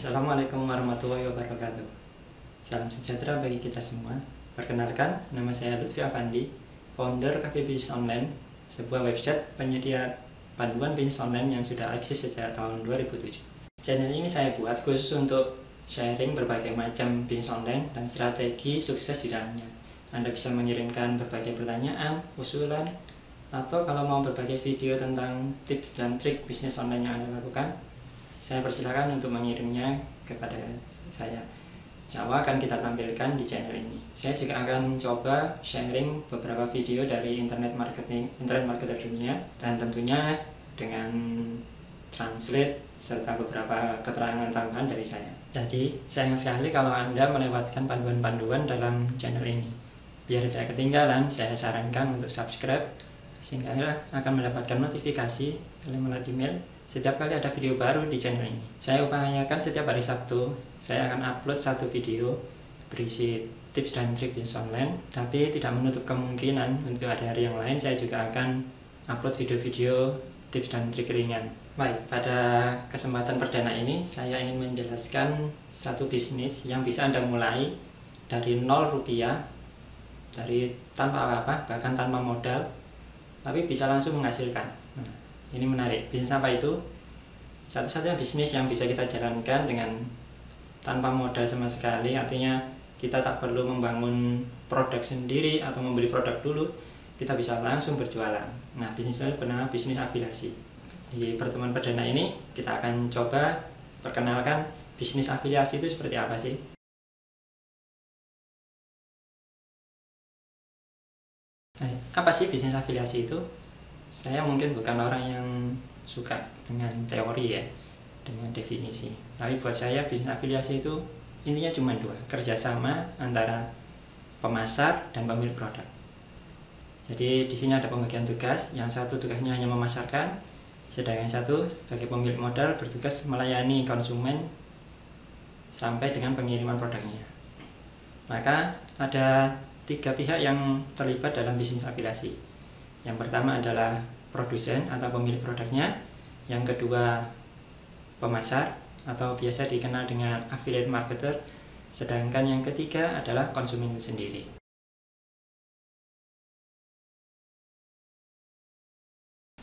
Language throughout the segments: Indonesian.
Assalamualaikum warahmatullahi wabarakatuh. Salam sejahtera bagi kita semua. Perkenalkan, nama saya Lutfi Afandi, founder Cafe Bisnis Online, sebuah website penyedia panduan bisnis online yang sudah eksis sejak tahun 2007. Channel ini saya buat khusus untuk sharing berbagai macam bisnis online dan strategi sukses di dalamnya. Anda bisa mengirimkan berbagai pertanyaan, usulan, atau kalau mau berbagi video tentang tips dan trik bisnis online yang Anda lakukan, saya persilakan untuk mengirimnya kepada saya. Insya Allah akan kita tampilkan di channel ini. Saya juga akan coba sharing beberapa video dari internet marketer dunia, dan tentunya dengan translate serta beberapa keterangan tambahan dari saya. Jadi sayang sekali kalau Anda melewatkan panduan-panduan dalam channel ini. Biar tidak ketinggalan, saya sarankan untuk subscribe sehingga akan mendapatkan notifikasi melalui email setiap kali ada video baru di channel ini. Saya upayakan setiap hari Sabtu saya akan upload satu video berisi tips dan trik bisnis online, tapi tidak menutup kemungkinan untuk ada hari yang lain saya juga akan upload video-video tips dan trik ringan. Baik, pada kesempatan perdana ini saya ingin menjelaskan satu bisnis yang bisa Anda mulai dari 0 rupiah, dari tanpa apa-apa, bahkan tanpa modal, tapi bisa langsung menghasilkan. Ini menarik. Bisnis apa itu? Satu-satunya bisnis yang bisa kita jalankan dengan tanpa modal sama sekali, artinya kita tak perlu membangun produk sendiri atau membeli produk dulu, kita bisa langsung berjualan. Nah, bisnis ini bernama bisnis afiliasi. Di pertemuan perdana ini kita akan coba perkenalkan bisnis afiliasi itu seperti apa sih. Nah, apa sih bisnis afiliasi itu? Saya mungkin bukan orang yang suka dengan teori ya, dengan definisi. Tapi buat saya bisnis afiliasi itu intinya cuma dua, kerjasama antara pemasar dan pemilik produk. Jadi di sini ada pembagian tugas. Yang satu tugasnya hanya memasarkan, sedangkan yang satu sebagai pemilik modal bertugas melayani konsumen sampai dengan pengiriman produknya. Maka ada 3 pihak yang terlibat dalam bisnis afiliasi. Yang pertama adalah produsen atau pemilik produknya, yang kedua pemasar atau biasa dikenal dengan affiliate marketer, sedangkan yang ketiga adalah konsumen itu sendiri.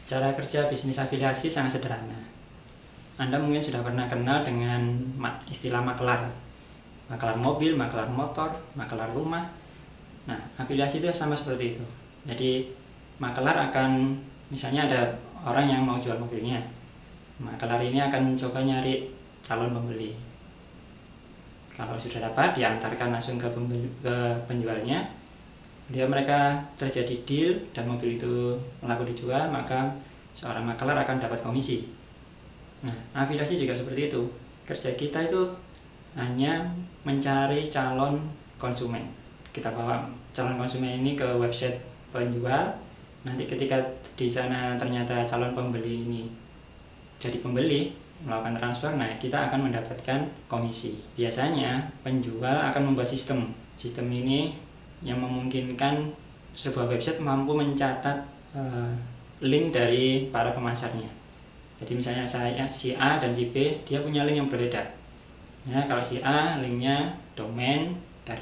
Cara kerja bisnis afiliasi sangat sederhana. Anda mungkin sudah pernah kenal dengan istilah makelar. Makelar mobil, makelar motor, makelar rumah. Nah, afiliasi itu sama seperti itu. Jadi makelar akan, misalnya ada orang yang mau jual mobilnya, makelar ini akan coba nyari calon pembeli. Kalau sudah dapat, diantarkan langsung ke penjualnya. Mereka terjadi deal dan mobil itu laku dijual, maka seorang makelar akan dapat komisi. Nah, afiliasi juga seperti itu. Kerja kita itu hanya mencari calon konsumen. Kita bawa calon konsumen ini ke website penjual. Nanti ketika di sana ternyata calon pembeli ini jadi pembeli, melakukan transfer, nah kita akan mendapatkan komisi. Biasanya penjual akan membuat sistem ini yang memungkinkan sebuah website mampu mencatat link dari para pemasarnya. Jadi misalnya si A dan si B, dia punya link yang berbeda. Ya, kalau si A linknya domain _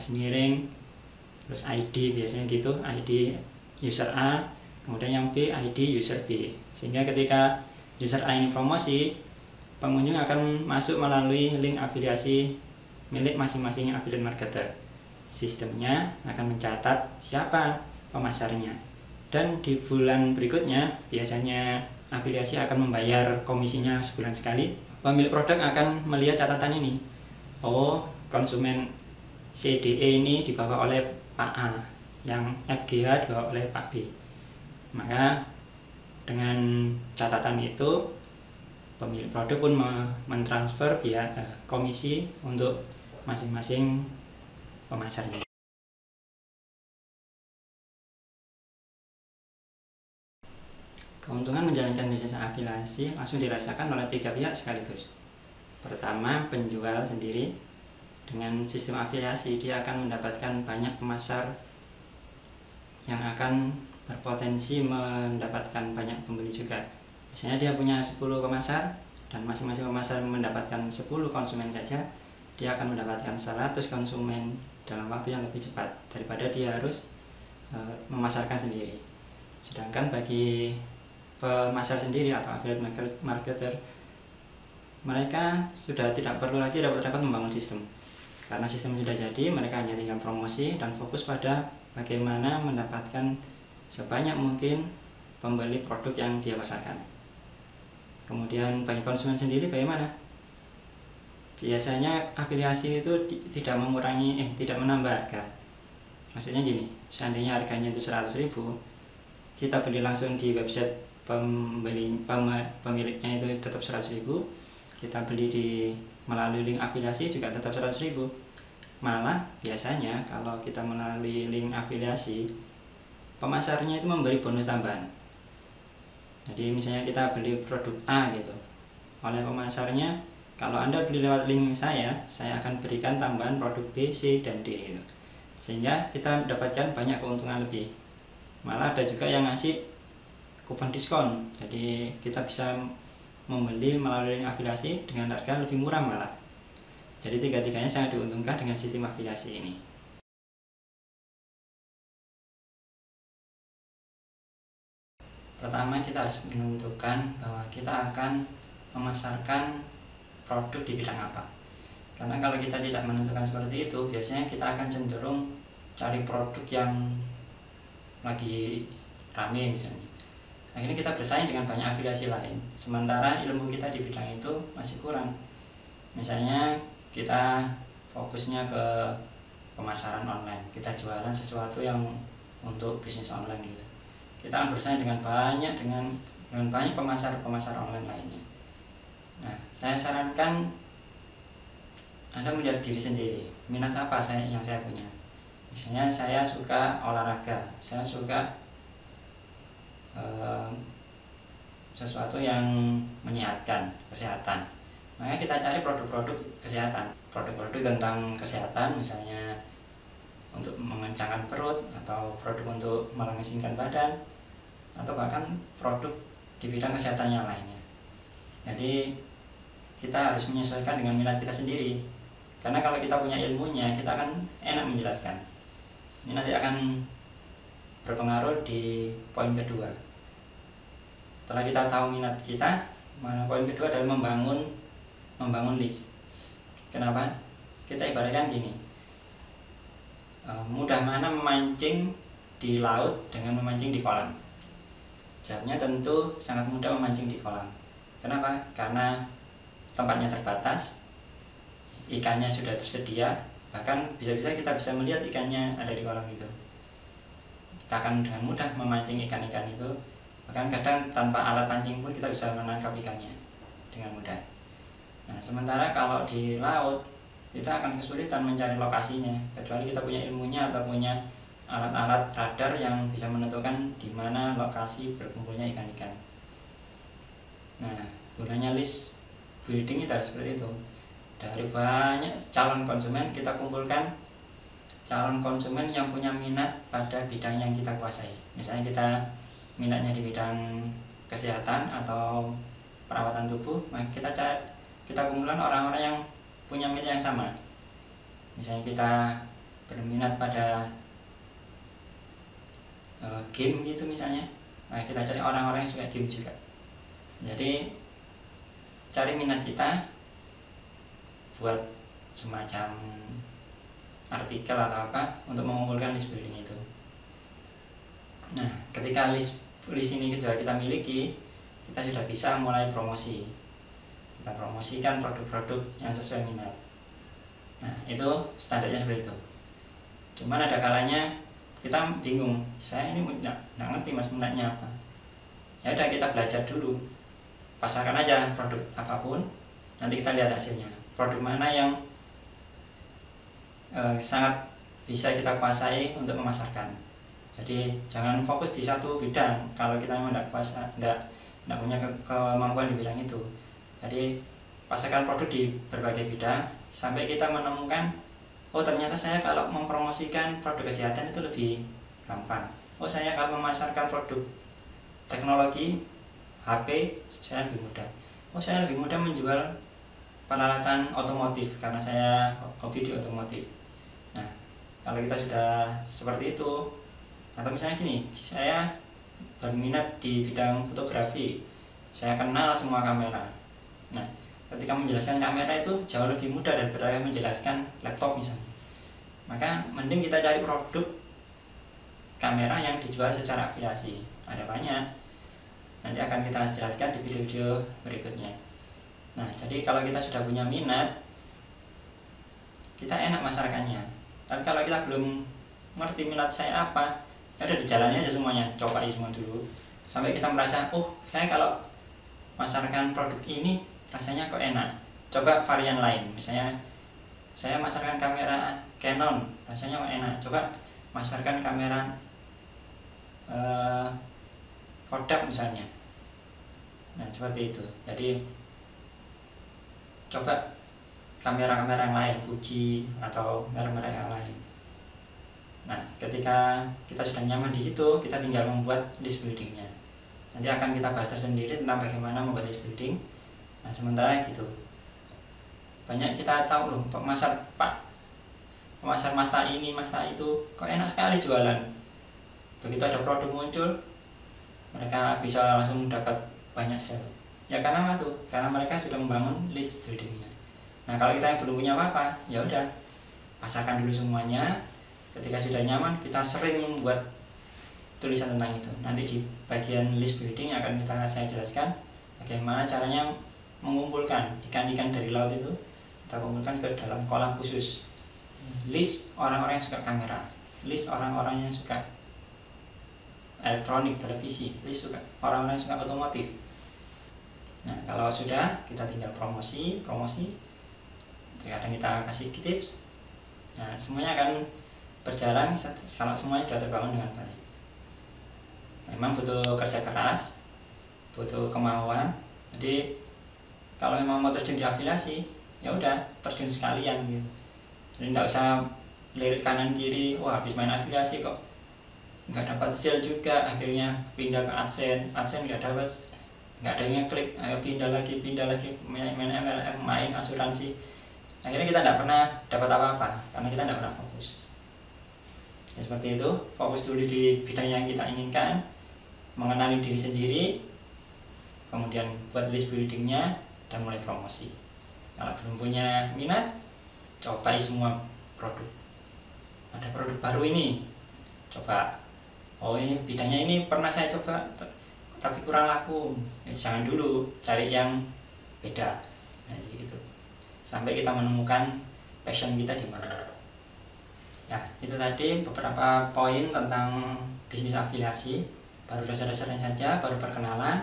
terus ID, biasanya gitu, ID user A, kemudian yang B ID user B, sehingga ketika user A ini promosi, pengunjung akan masuk melalui link afiliasi milik masing-masing affiliate marketer. Sistemnya akan mencatat siapa pemasarnya, dan di bulan berikutnya biasanya afiliasi akan membayar komisinya sebulan sekali. Pemilik produk akan melihat catatan ini, oh konsumen CDE ini dibawa oleh Pak A, yang FGH dibawa oleh Pak B. Maka dengan catatan itu pemilik produk pun mentransfer komisi untuk masing-masing pemasarnya. Keuntungan menjalankan bisnis afiliasi langsung dirasakan oleh 3 pihak sekaligus. Pertama, penjual sendiri. Dengan sistem afiliasi dia akan mendapatkan banyak pemasar yang akan berpotensi mendapatkan banyak pembeli juga. Misalnya dia punya 10 pemasar, dan masing-masing pemasar mendapatkan 10 konsumen saja, dia akan mendapatkan 100 konsumen dalam waktu yang lebih cepat daripada dia harus memasarkan sendiri. Sedangkan bagi pemasar sendiri atau affiliate marketer, mereka sudah tidak perlu lagi repot-repot membangun sistem, karena sistem sudah jadi. Mereka hanya tinggal promosi dan fokus pada bagaimana mendapatkan sebanyak mungkin pembeli produk yang dia pasarkan. Kemudian bagi konsumen sendiri bagaimana? Biasanya afiliasi itu tidak menambah harga. Maksudnya gini, seandainya harganya itu 100.000, kita beli langsung di website pemiliknya itu tetap 100.000, kita beli melalui link afiliasi juga tetap 100.000. Malah biasanya kalau kita melalui link afiliasi, pemasarnya itu memberi bonus tambahan. Jadi misalnya kita beli produk A gitu, oleh pemasarnya, kalau Anda beli lewat link saya akan berikan tambahan produk B, C, dan D gitu. Sehingga kita mendapatkan banyak keuntungan lebih. Malah ada juga yang ngasih kupon diskon, jadi kita bisa membeli melalui link afiliasi dengan harga lebih murah malah. Jadi tiga-tiganya sangat diuntungkan dengan sistem afiliasi ini. Pertama, kita harus menentukan bahwa kita akan memasarkan produk di bidang apa. Karena kalau kita tidak menentukan seperti itu, biasanya kita akan cenderung cari produk yang lagi rame misalnya. Akhirnya kita bersaing dengan banyak afiliasi lain, sementara ilmu kita di bidang itu masih kurang. Misalnya kita fokusnya ke pemasaran online, kita jualan sesuatu yang untuk bisnis online gitu. Kita akan bersaing dengan banyak pemasaran online lainnya. Nah, saya sarankan Anda melihat diri sendiri, minat apa yang saya punya. Misalnya saya suka olahraga, saya suka sesuatu yang menyehatkan, kesehatan. Maka kita cari produk-produk kesehatan, produk-produk tentang kesehatan, misalnya untuk mengencangkan perut, atau produk untuk melangsingkan badan, atau bahkan produk di bidang kesehatan yang lainnya. Jadi kita harus menyesuaikan dengan minat kita sendiri, karena kalau kita punya ilmunya, kita akan enak menjelaskan. Ini nanti akan berpengaruh di poin kedua. Setelah kita tahu minat kita, poin kedua adalah membangun list. Kenapa? Kita ibaratkan gini, mudah mana memancing di laut dengan memancing di kolam? Jawabnya tentu sangat mudah memancing di kolam. Kenapa? Karena tempatnya terbatas, ikannya sudah tersedia, bahkan bisa-bisa kita bisa melihat ikannya ada di kolam itu. Kita akan dengan mudah memancing ikan-ikan itu, bahkan kadang tanpa alat pancing pun kita bisa menangkap ikannya dengan mudah. Nah, sementara kalau di laut, kita akan kesulitan mencari lokasinya, kecuali kita punya ilmunya atau punya alat-alat radar yang bisa menentukan di mana lokasi berkumpulnya ikan-ikan. Nah, gunanya list building itu seperti itu. Dari banyak calon konsumen, kita kumpulkan calon konsumen yang punya minat pada bidang yang kita kuasai. Misalnya kita minatnya di bidang kesehatan atau perawatan tubuh, maka kita kumpulkan orang-orang yang punya minat yang sama. Misalnya kita berminat pada game gitu misalnya, nah kita cari orang-orang yang suka game juga. Jadi cari minat kita, buat semacam artikel atau apa untuk mengumpulkan list building itu. Nah, ketika list ini sudah kita miliki, kita sudah bisa mulai promosi. Kita promosikan produk-produk yang sesuai minat. Nah, itu standarnya seperti itu. Cuman ada kalanya kita bingung, saya ini nggak ngerti mas minatnya apa. Ya udah, kita belajar dulu, pasarkan aja produk apapun, nanti kita lihat hasilnya. Produk mana yang sangat bisa kita kuasai untuk memasarkan. Jadi jangan fokus di satu bidang kalau kita memang tidak punya kemampuan di bidang itu. Jadi pasarkan produk di berbagai bidang sampai kita menemukan, oh ternyata saya kalau mempromosikan produk kesehatan itu lebih gampang. Oh, saya kalau memasarkan produk teknologi HP saya lebih mudah. oh saya lebih mudah menjual peralatan otomotif karena saya hobi di otomotif. Nah, kalau kita sudah seperti itu, atau misalnya gini, saya berminat di bidang fotografi, saya kenal semua kamera. Nah, ketika menjelaskan kamera itu jauh lebih mudah daripada menjelaskan laptop misalnya. Maka mending kita cari produk kamera yang dijual secara afiliasi. Ada banyak, nanti akan kita jelaskan di video-video berikutnya. Nah, jadi kalau kita sudah punya minat, kita enak masarkannya. Tapi kalau kita belum ngerti minat saya apa, ya udah dijalani aja semuanya, cobain semua dulu sampai kita merasa, oh saya kalau masarkan produk ini rasanya kok enak, coba varian lain. Misalnya saya masarkan kamera Canon rasanya kok enak, coba masarkan kamera Kodak misalnya. Nah seperti itu. Jadi coba kamera-kamera yang lain, Fuji atau merek-merek yang lain. Nah, ketika kita sudah nyaman di situ, kita tinggal membuat list buildingnya. Nanti akan kita bahas tersendiri tentang bagaimana membuat list building. Nah, sementara gitu, banyak kita tahu loh, pemasar Mazda ini, Mazda itu, kok enak sekali jualan. Begitu ada produk muncul, mereka bisa langsung dapat banyak sale. Ya karena apa tuh? Karena mereka sudah membangun list buildingnya. Nah, kalau kita yang belum punya apa-apa, ya udah, pasarkan dulu semuanya. Ketika sudah nyaman, kita sering membuat tulisan tentang itu. Nanti di bagian list building akan saya jelaskan bagaimana caranya mengumpulkan ikan-ikan dari laut itu, kita kumpulkan ke dalam kolam khusus. List orang-orang yang suka kamera, list orang-orang yang suka elektronik, televisi, list suka orang-orang yang suka otomotif. Nah, kalau sudah, kita tinggal promosi. Terkadang kita kasih tips. Nah, semuanya akan berjalan kalau semuanya sudah terbangun dengan baik. Memang butuh kerja keras, butuh kemauan. Jadi kalau memang mau terjun di afiliasi, ya udah terjun sekalian gitu. Jadi nggak usah lirik kanan kiri, wah habis main afiliasi kok nggak dapat sale juga, akhirnya pindah ke AdSense nggak dapat, nggak ada yang ngeklik, ayo pindah lagi main MLM, main asuransi, akhirnya kita nggak pernah dapat apa-apa karena kita nggak pernah fokus. Ya, seperti itu, fokus dulu di bidang yang kita inginkan, mengenali diri sendiri, kemudian buat list buildingnya dan mulai promosi. Kalau belum punya minat, cobai semua produk. Ada produk baru ini, coba. Oh ini bidangnya ini pernah saya coba tapi kurang laku, ya, jangan dulu, cari yang beda. Nah, gitu. Sampai kita menemukan passion kita di mana. Ya, itu tadi beberapa poin tentang bisnis afiliasi. Baru dasar-dasarnya saja, baru perkenalan.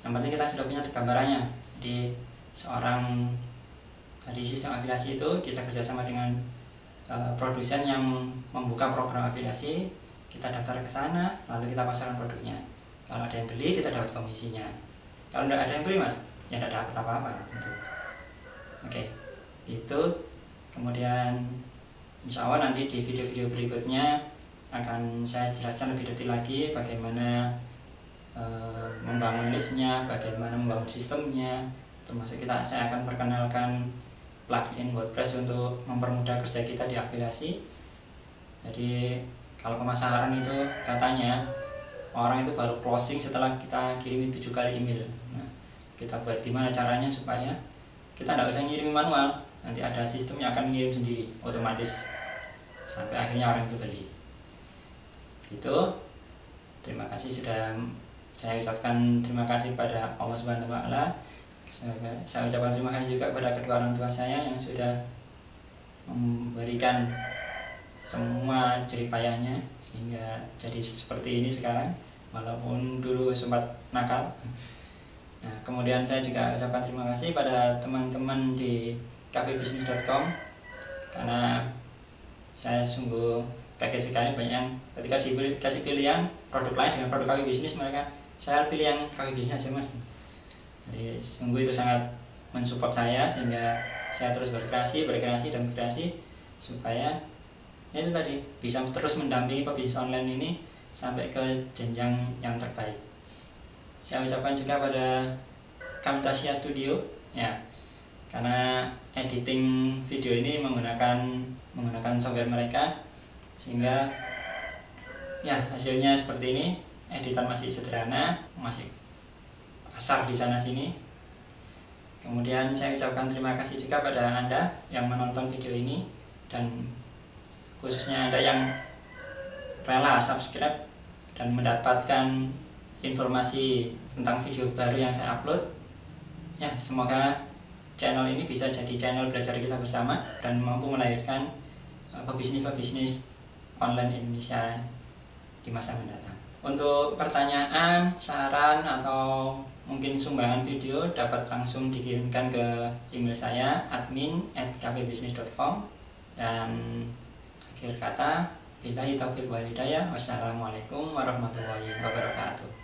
Yang penting kita sudah punya gambarannya. Jadi dari sistem afiliasi itu kita kerjasama dengan produsen yang membuka program afiliasi. Kita daftar ke sana, lalu kita pasarkan produknya. Kalau ada yang beli, kita dapat komisinya. Kalau tidak ada yang beli, mas, ya tidak dapat apa-apa. Oke, itu. Kemudian insya Allah nanti di video-video berikutnya akan saya jelaskan lebih detail lagi bagaimana membangun listnya, bagaimana membangun sistemnya, termasuk saya akan perkenalkan plugin WordPress untuk mempermudah kerja kita di afiliasi. Jadi kalau pemasaran itu katanya orang itu baru closing setelah kita kirimi 7 kali email. Nah, kita buat gimana caranya supaya kita tidak usah ngirim manual, nanti ada sistem yang akan mengirim sendiri otomatis sampai akhirnya orang itu beli. Itu. Terima kasih sudah saya ucapkan terima kasih pada Allah Subhanahu wa taala. Saya ucapkan terima kasih juga kepada kedua orang tua saya yang sudah memberikan semua jeripayahnya sehingga jadi seperti ini sekarang, walaupun dulu sempat nakal. Nah, kemudian saya juga ucapkan terima kasih pada teman-teman di cafebisnis.com karena saya sungguh kaget sekali banyak yang ketika dikasih pilihan produk lain dengan produk Cafe Bisnis, saya pilih yang Cafe Bisnis aja, mas. Jadi sungguh itu sangat mensupport saya sehingga saya terus berkreasi supaya itu tadi bisa terus mendampingi pebisnis online ini sampai ke jenjang yang terbaik. Saya ucapkan juga pada Camtasia Studio ya, karena editing video ini menggunakan software mereka, sehingga ya hasilnya seperti ini. Editan masih sederhana, masih kasar di sana sini. Kemudian saya ucapkan terima kasih juga pada Anda yang menonton video ini, dan khususnya Anda yang rela subscribe dan mendapatkan informasi tentang video baru yang saya upload. Ya, semoga channel ini bisa jadi channel belajar kita bersama dan mampu melahirkan pebisnis online Indonesia di masa mendatang. Untuk pertanyaan, saran, atau mungkin sumbangan video dapat langsung dikirimkan ke email saya admin@kbbisnis.com. Dan akhir kata, billahi taufiq wal hidayah. Wassalamualaikum warahmatullahi wabarakatuh.